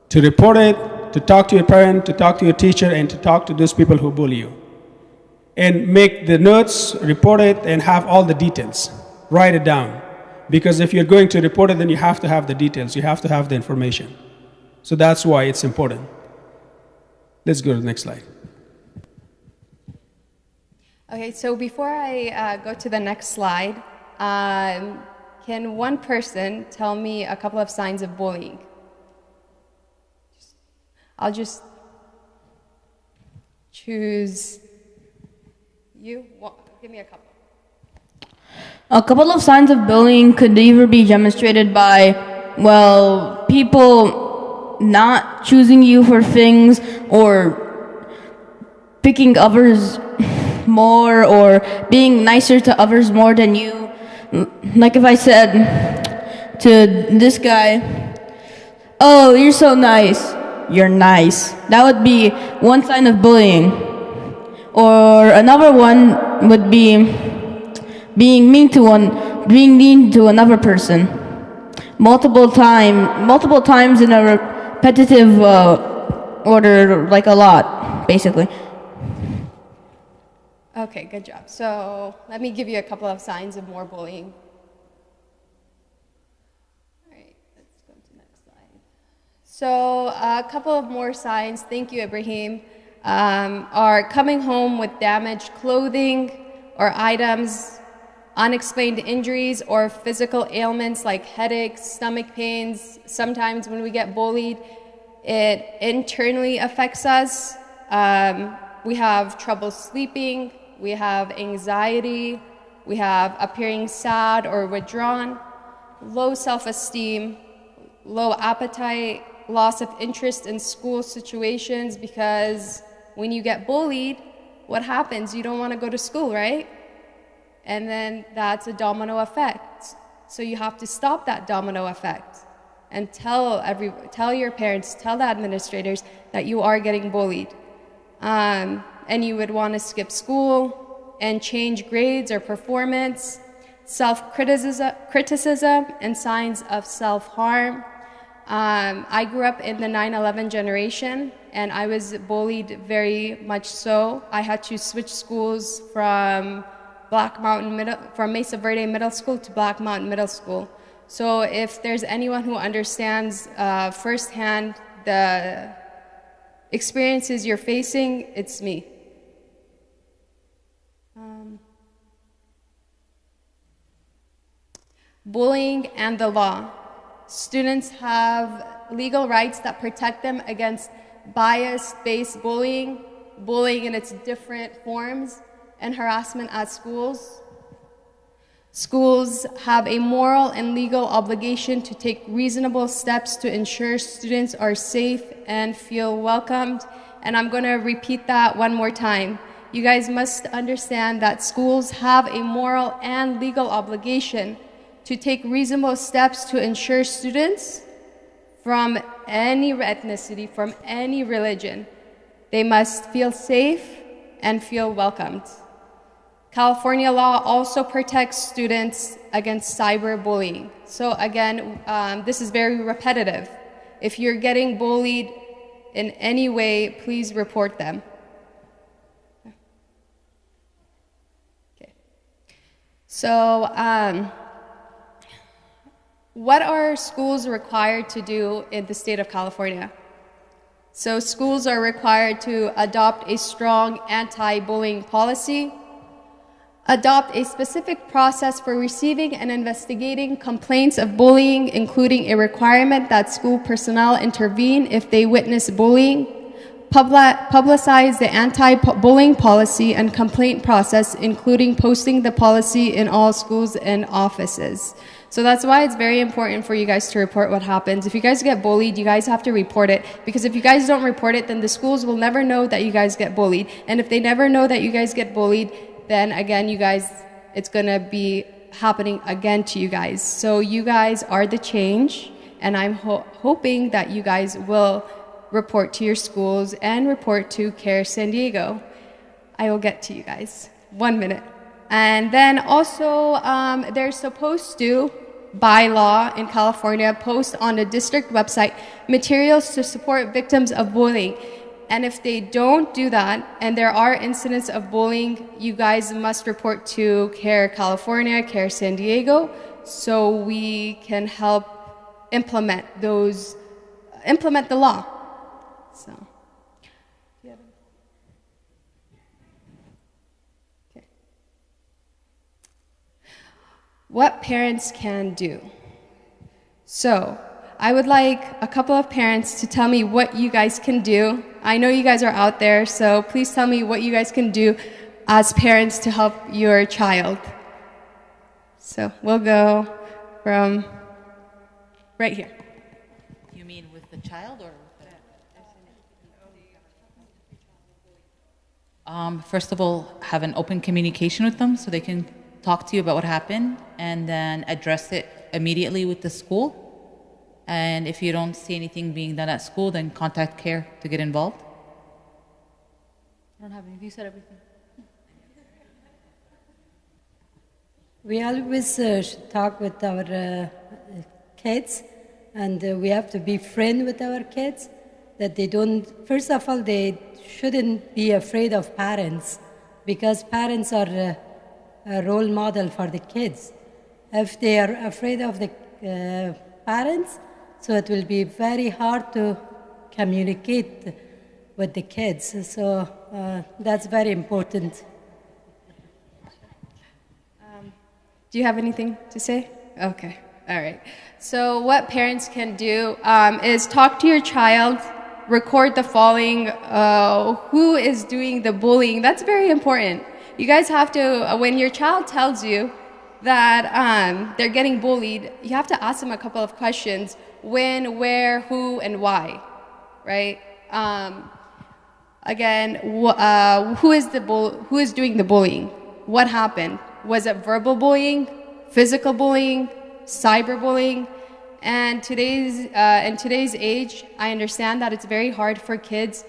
To report it, to talk to your parent, to talk to your teacher, and to talk to those people who bully you. And make the notes, report it, and have all the details. Write it down. Because if you're going to report it, then you have to have the details. You have to have the information. So that's why it's important. Let's go to the next slide. Okay, so before I go to the next slide, can one person tell me a couple of signs of bullying? I'll just choose you. Give me a couple. A couple of signs of bullying could either be demonstrated by, people not choosing you for things or picking others more or being nicer to others more than you. Like if I said to this guy, "Oh, you're so nice." You're nice. That would be one sign of bullying. Or another one would be being mean to another person. Multiple times in a repetitive order, like a lot, basically. Okay, good job. So let me give you a couple of signs of more bullying. All right, let's go to the next slide. So a couple of more signs, thank you, Ibrahim, are coming home with damaged clothing or items, unexplained injuries or physical ailments like headaches, stomach pains. Sometimes when we get bullied, it internally affects us. We have trouble sleeping, we have anxiety, we have appearing sad or withdrawn, low self-esteem, low appetite, loss of interest in school situations, because when you get bullied, what happens? You don't want to go to school, right? And then that's a domino effect. So you have to stop that domino effect and tell your parents, tell the administrators that you are getting bullied. And you would want to skip school and change grades or performance, self-criticism and signs of self-harm. I grew up in the 9/11 generation, and I was bullied very much so. I had to switch schools from Mesa Verde Middle School to Black Mountain Middle School. So if there's anyone who understands firsthand the experiences you're facing, it's me. bullying and the law. Students have legal rights that protect them against bias-based bullying, bullying in its different forms, and harassment at schools. Schools have a moral and legal obligation to take reasonable steps to ensure students are safe and feel welcomed. And I'm going to repeat that one more time. You guys must understand that schools have a moral and legal obligation to take reasonable steps to ensure students from any ethnicity, from any religion, they must feel safe and feel welcomed. California law also protects students against cyberbullying. So again, this is very repetitive. If you're getting bullied in any way, please report them. Okay. So, what are schools required to do in the state of California? So schools are required to adopt a strong anti-bullying policy, adopt a specific process for receiving and investigating complaints of bullying, including a requirement that school personnel intervene if they witness bullying, publicize the anti-bullying policy and complaint process, including posting the policy in all schools and offices. So that's why it's very important for you guys to report what happens. If you guys get bullied, you guys have to report it, because if you guys don't report it, then the schools will never know that you guys get bullied. And if they never know that you guys get bullied, then again, you guys, it's gonna be happening again to you guys. So you guys are the change, and I'm hoping that you guys will report to your schools and report to CAIR San Diego. I will get to you guys. 1 minute. And then also, they're supposed to, by law in California, post on the district website materials to support victims of bullying. And if they don't do that, and there are incidents of bullying, you guys must report to CAIR California, CAIR San Diego, so we can help implement the law. So. What parents can do. So, I would like a couple of parents to tell me what you guys can do. I know you guys are out there, so please tell me what you guys can do as parents to help your child. So, we'll go from right here. You mean with the child or with the... First of all, have an open communication with them so they can talk to you about what happened, and then address it immediately with the school. And if you don't see anything being done at school, then contact CAIR to get involved. I don't have anything. You said everything. We always should talk with our kids, and we have to be friends with our kids, that they don't, first of all, they shouldn't be afraid of parents, because parents are a role model for the kids. If they are afraid of the parents, so it will be very hard to communicate with the kids. So that's very important. Do you have anything to say? Okay, all right. So what parents can do is talk to your child, record the following, who is doing the bullying. That's very important. You guys have to, when your child tells you that they're getting bullied, you have to ask them a couple of questions. When, where, who, and why, right? Again, who is doing the bullying? What happened? Was it verbal bullying, physical bullying, cyberbullying? And in today's age, I understand that it's very hard for kids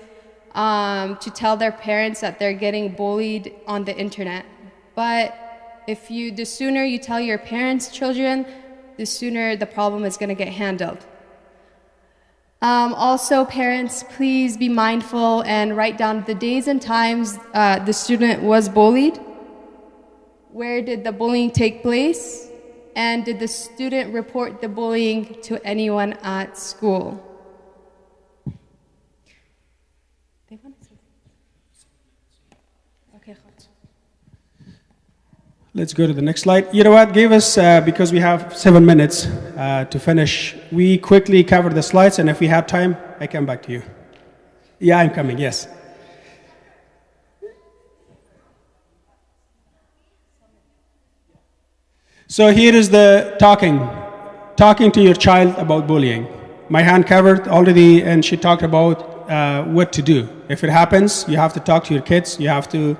to tell their parents that they're getting bullied on the internet. But the sooner you tell your parents' children, the sooner the problem is going to get handled. Also, parents, please be mindful and write down the days and times the student was bullied. Where did the bullying take place? And did the student report the bullying to anyone at school? Let's go to the next slide. You know what? Give us, because we have 7 minutes to finish, we quickly cover the slides, and if we have time, I come back to you. Yeah, I'm coming, yes. So here is the talking to your child about bullying. My hand covered already, and she talked about what to do. If it happens, you have to talk to your kids. You have to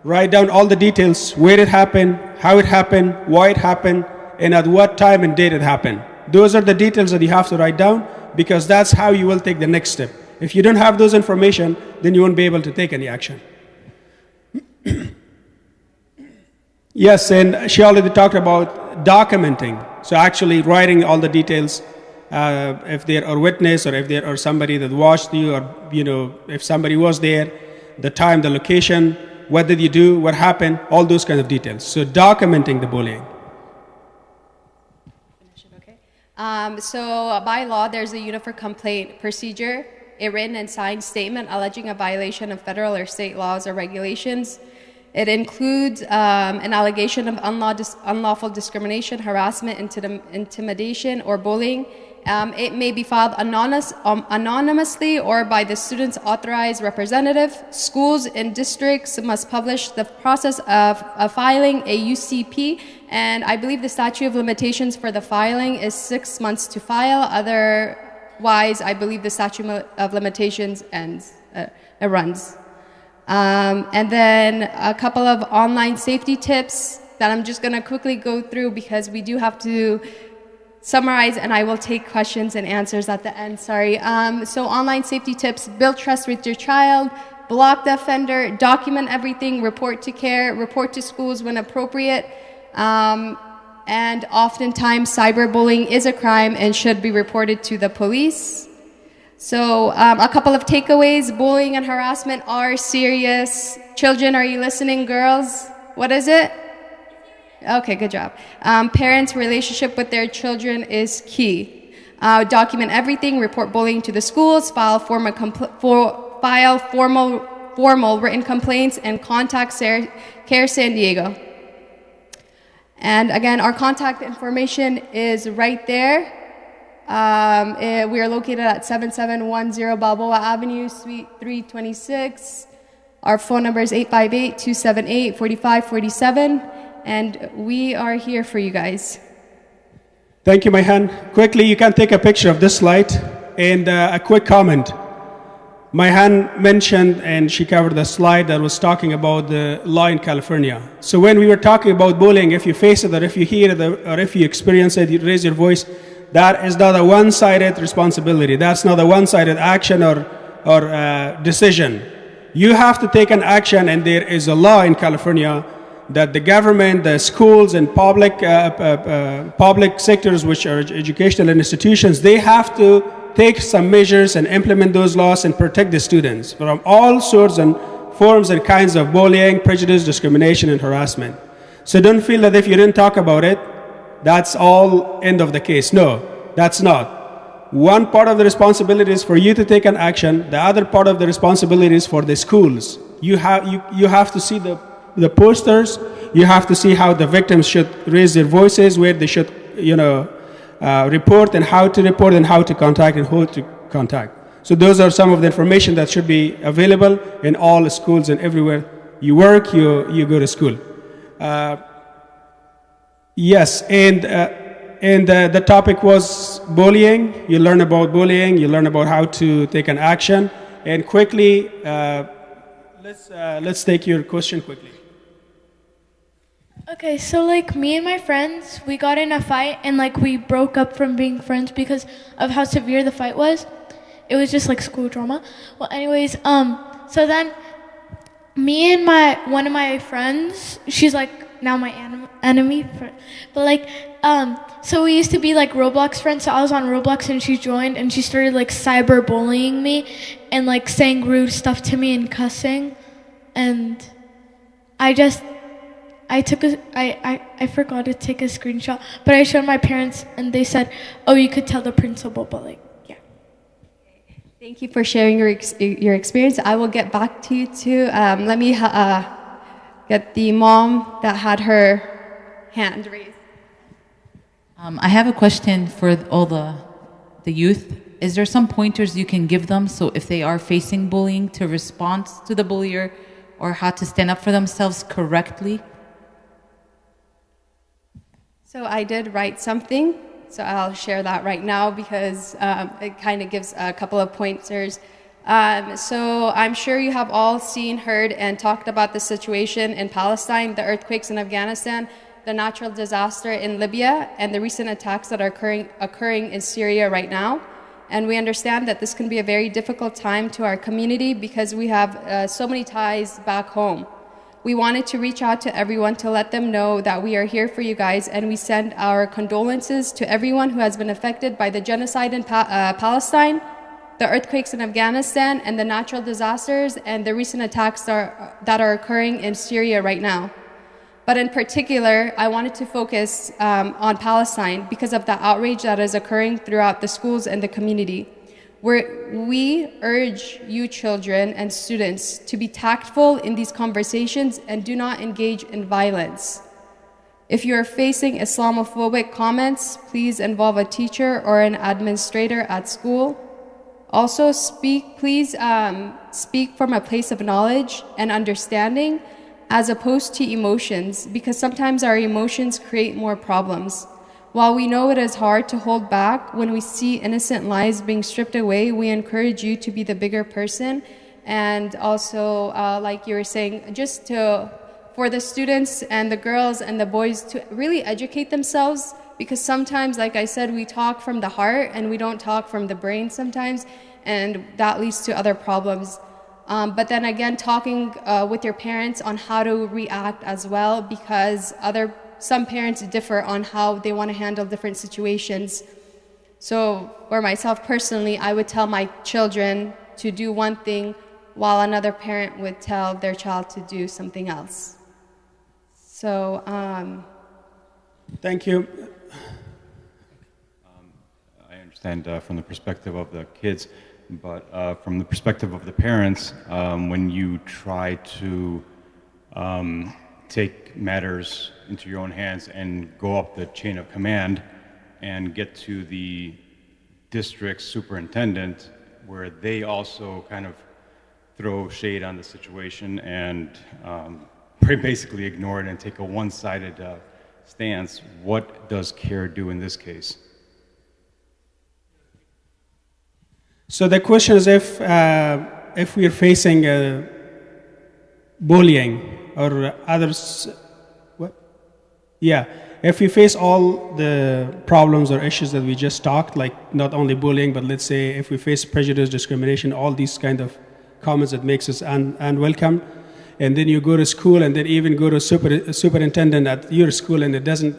write down all the details, where it happened, how it happened, why it happened, and at what time and date it happened. Those are the details that you have to write down, because that's how you will take the next step. If you don't have those information, then you won't be able to take any action. Yes, and she already talked about documenting. So actually writing all the details, if there are witness, or if there are somebody that watched you, or if somebody was there, the time, the location, what did you do, what happened, all those kind of details. So documenting the bullying. So by law, there's a uniform complaint procedure, a written and signed statement alleging a violation of federal or state laws or regulations. It includes an allegation of unlawful discrimination, harassment, intimidation, or bullying. It may be filed anonymously or by the student's authorized representative. Schools and districts must publish the process of filing a UCP, and I believe the statute of limitations for the filing is 6 months to file. Otherwise, I believe the statute of limitations runs. And then a couple of online safety tips that I'm just going to quickly go through, because we do have to summarize, and I will take questions and answers at the end. Sorry. So online safety tips: build trust with your child, block the offender, document everything, report to CAIR, report to schools when appropriate. And oftentimes cyberbullying is a crime and should be reported to the police. So a couple of takeaways: bullying and harassment are serious. Children, are you listening? Girls, what is it? Okay, good job. Parents' relationship with their children is key. Document everything, report bullying to the schools, file formal written complaints, and contact CAIR San Diego. And again, our contact information is right there. We are located at 7710 Balboa Avenue, Suite 326. Our phone number is 858-278-4547. And we are here for you guys. Thank you, Mayhan. Quickly, you can take a picture of this slide. And a quick comment. Mayhan mentioned, and she covered the slide that was talking about the law in California. So when we were talking about bullying, if you face it, or if you hear it, or if you experience it, you raise your voice, that is not a one-sided responsibility. That's not a one-sided action or decision. You have to take an action, and there is a law in California that the government, the schools, and public sectors, which are educational institutions, they have to take some measures and implement those laws and protect the students from all sorts and forms and kinds of bullying, prejudice, discrimination, and harassment. So don't feel that if you didn't talk about it, that's all end of the case. No, that's not. One part of the responsibility is for you to take an action. The other part of the responsibility is for the schools. You have to see the posters. You have to see how the victims should raise their voices, where they should, report, and how to report, and how to contact, and who to contact. So those are some of the information that should be available in all schools and everywhere you work, you go to school. Yes, and the topic was bullying. You learn about bullying. You learn about how to take an action. And quickly, let's take your question quickly. Okay, so like me and my friends, we got in a fight, and like we broke up from being friends because of how severe the fight was. It was just like school drama. Well, anyways, so then me and one of my friends, she's like now my enemy, but like, so we used to be like Roblox friends. So I was on Roblox, and she joined, and she started like cyberbullying me and like saying rude stuff to me and cussing, and I forgot to take a screenshot, but I showed my parents, and they said, "Oh, you could tell the principal," but like, yeah. Thank you for sharing your experience. I will get back to you too. Let me get the mom that had her hand raised. I have a question for all the youth. Is there some pointers you can give them so if they are facing bullying to respond to the bullier or how to stand up for themselves correctly? So I did write something, so I'll share that right now because it kind of gives a couple of pointers. So I'm sure you have all seen, heard, and talked about the situation in Palestine, the earthquakes in Afghanistan, the natural disaster in Libya, and the recent attacks that are occurring in Syria right now. And we understand that this can be a very difficult time to our community because we have so many ties back home. We wanted to reach out to everyone to let them know that we are here for you guys, and we send our condolences to everyone who has been affected by the genocide in Palestine, the earthquakes in Afghanistan, and the natural disasters, and the recent attacks that are occurring in Syria right now. But in particular, I wanted to focus on Palestine because of the outrage that is occurring throughout the schools and the community. We urge you children and students to be tactful in these conversations and do not engage in violence. If you are facing Islamophobic comments, please involve a teacher or an administrator at school. Also, please speak from a place of knowledge and understanding as opposed to emotions, because sometimes our emotions create more problems. While we know it is hard to hold back when we see innocent lives being stripped away, we encourage you to be the bigger person. And also, like you were saying, just for the students and the girls and the boys to really educate themselves, because sometimes, like I said, we talk from the heart and we don't talk from the brain sometimes, and that leads to other problems. But then again, talking with your parents on how to react as well, because some parents differ on how they want to handle different situations. So for myself personally, I would tell my children to do one thing while another parent would tell their child to do something else. So, Thank you. I understand from the perspective of the kids, but from the perspective of the parents, when you try to take matters into your own hands and go up the chain of command and get to the district superintendent, where they also kind of throw shade on the situation and basically ignore it and take a one-sided stance, what does CAIR do in this case? So the question is if we are facing bullying or others, what? Yeah, if we face all the problems or issues that we just talked, like not only bullying, but let's say if we face prejudice, discrimination, all these kind of comments that makes us unwelcome, and then you go to school and then even go to superintendent at your school and it doesn't,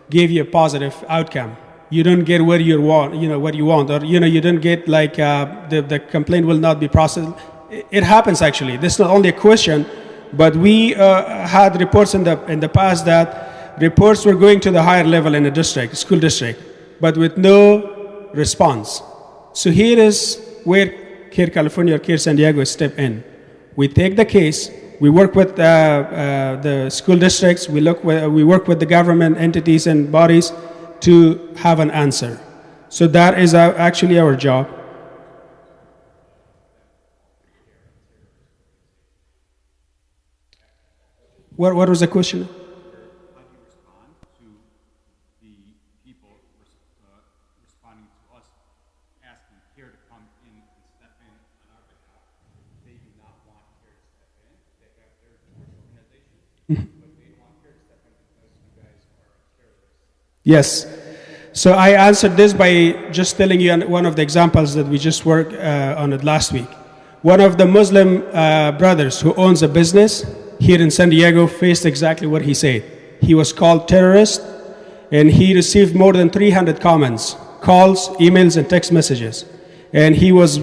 give you a positive outcome. You don't get what you want, or you don't get like the complaint will not be processed. It happens actually. This is not only a question, but we had reports in the past that reports were going to the higher level in the school district, but with no response. So here is where CAIR California or CAIR San Diego step in. We take the case. We work with the school districts. We work with the government entities and bodies to have an answer. So that is actually our job. What was the question? How do you respond to the people responding to us, asking CAIR to come in and step in on our behalf? They do not want CAIR to step in. They have their organization, but they don't want CAIR to step in because you guys are terrorists. Yes. So I answered this by just telling you one of the examples that we just worked on it last week. One of the Muslim brothers who owns a business here in San Diego faced exactly what he said. He was called terrorist, and he received more than 300 comments, calls, emails, and text messages. And he was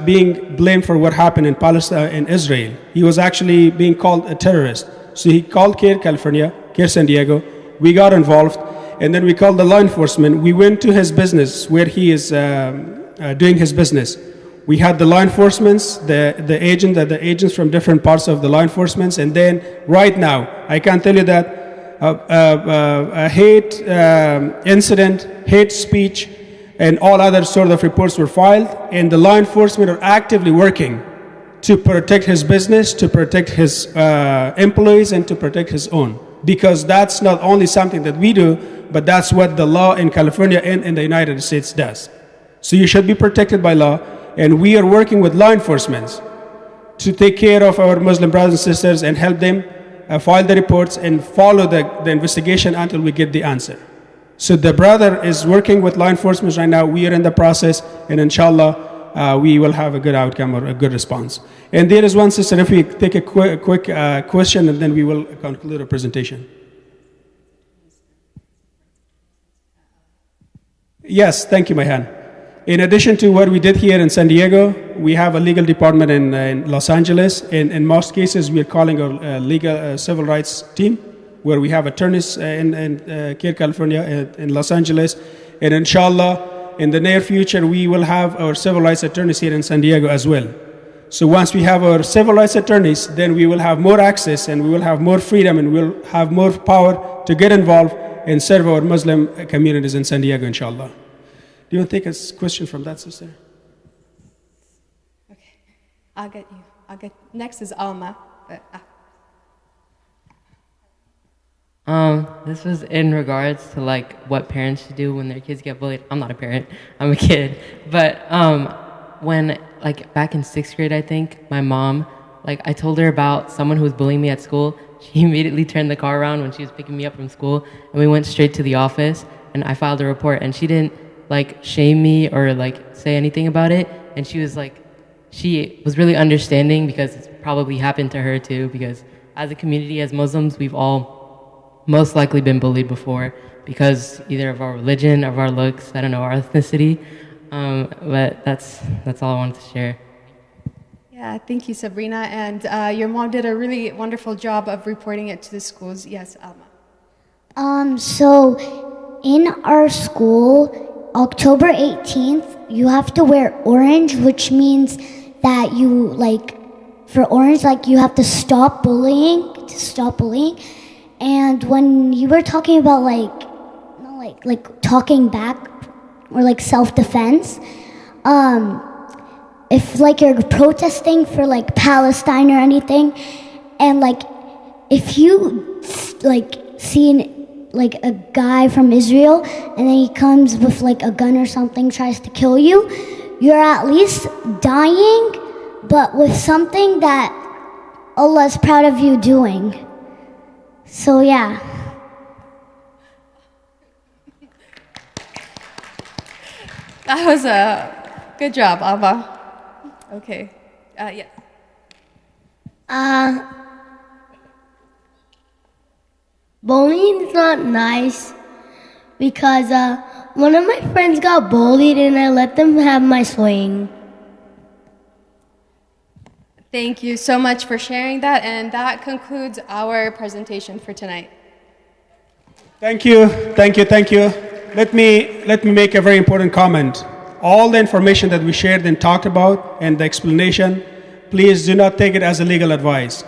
being blamed for what happened in Palestine, in Israel. He was actually being called a terrorist. So he called CAIR California, CAIR San Diego. We got involved, and then we called the law enforcement. We went to his business where he is doing his business. We had the law enforcements, the agents from different parts of the law enforcements, and then right now, I can tell you that a hate incident, hate speech, and all other sort of reports were filed, and the law enforcement are actively working to protect his business, to protect his employees, and to protect his own. Because that's not only something that we do, but that's what the law in California and in the United States does. So you should be protected by law, and we are working with law enforcement to take care of our Muslim brothers and sisters and help them file the reports and follow the investigation until we get the answer. So the brother is working with law enforcement right now. We are in the process, and inshallah, we will have a good outcome or a good response. And there is one sister, if we take a quick question, and then we will conclude our presentation. Yes, thank you, Mayhan. In addition to what we did here in San Diego, we have a legal department in Los Angeles. In most cases, we are calling our legal civil rights team, where we have attorneys in CAIR, California, in Los Angeles. And inshallah, in the near future, we will have our civil rights attorneys here in San Diego as well. So once we have our civil rights attorneys, then we will have more access, and we will have more freedom, and we'll have more power to get involved and serve our Muslim communities in San Diego, inshallah. Do you want to take a question from that sister? Okay, I'll get next is Alma. This was in regards to like what parents should do when their kids get bullied. I'm not a parent, I'm a kid. But when like back in 6th grade, I think, my mom, like I told her about someone who was bullying me at school. She immediately turned the car around when she was picking me up from school, and we went straight to the office, and I filed a report, and she didn't like shame me or like say anything about it. And she was really understanding, because it's probably happened to her too, because as a community, as Muslims, we've all most likely been bullied before because either of our religion, of our looks, I don't know, our ethnicity. But that's all I wanted to share. Yeah, thank you, Sabrina. And your mom did a really wonderful job of reporting it to the schools. Yes, Alma. So in our school, October 18th, you have to wear orange, which means that you, like, for orange, like, you have to stop bullying, And when you were talking about, like talking back or, like, self-defense, if, like, you're protesting for, like, Palestine or anything, and, like, if you, like, see like a guy from Israel, and then he comes with like a gun or something, tries to kill you, you're at least dying, but with something that Allah is proud of you doing. So yeah. That was a good job, Alma. Okay, yeah. Bullying is not nice because one of my friends got bullied and I let them have my swing. Thank you so much for sharing that, and that concludes our presentation for tonight. Thank you. Let me make a very important comment. All the information that we shared and talked about and the explanation, please do not take it as a legal advice.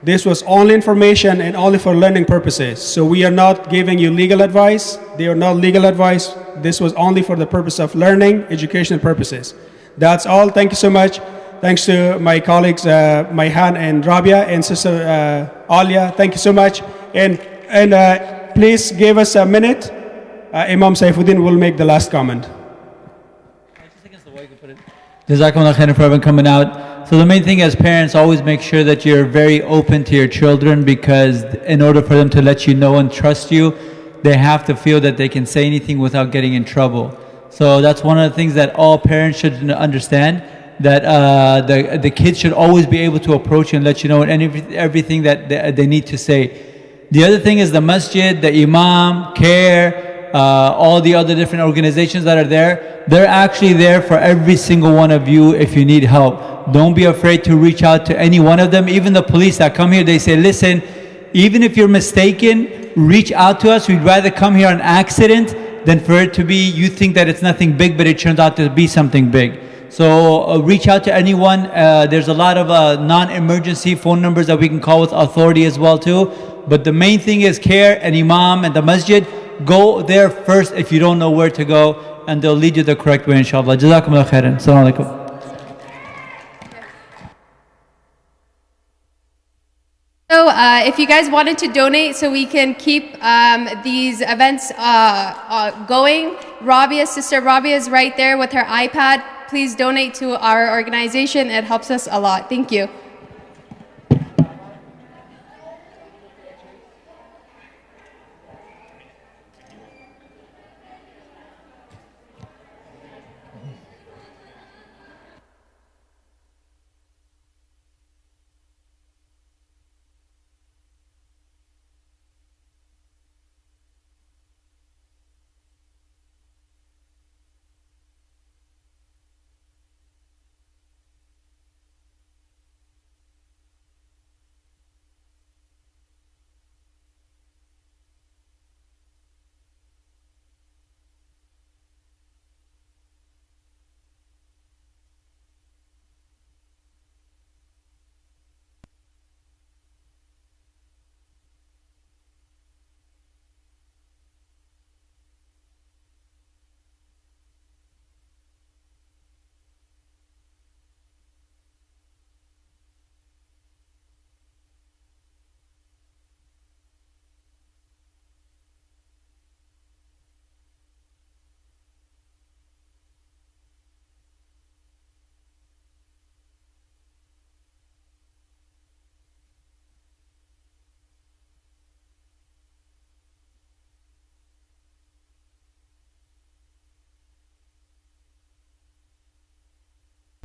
This was only information and only for learning purposes. So we are not giving you legal advice. They are not legal advice. This was only for the purpose of learning, educational purposes. That's all. Thank you so much. Thanks to my colleagues, Mayhan and Rabia and Sister Alia. Thank you so much. And please give us a minute. Imam Saifuddin will make the last comment. Jazakallahukhairan for everyone coming out. So the main thing as parents, always make sure that you're very open to your children, because in order for them to let you know and trust you, they have to feel that they can say anything without getting in trouble. So that's one of the things that all parents should understand, that the kids should always be able to approach you and let you know everything that they need to say. The other thing is the masjid, the imam, CAIR, all the other different organizations that are there, they're actually there for every single one of you if you need help. Don't be afraid to reach out to any one of them. Even the police that come here, they say, listen, even if you're mistaken, reach out to us. We'd rather come here on accident than for it to be, you think that it's nothing big, but it turns out to be something big. So reach out to anyone. There's a lot of non-emergency phone numbers that we can call with authority as well too. But the main thing is CAIR and Imam and the masjid. Go there first if you don't know where to go, and they'll lead you the correct way, inshallah. Jazakallahukhairan. Assalamu alaikum. So if you guys wanted to donate so we can keep these events going, Sister Rabia is right there with her iPad. Please donate to our organization. It helps us a lot. Thank you.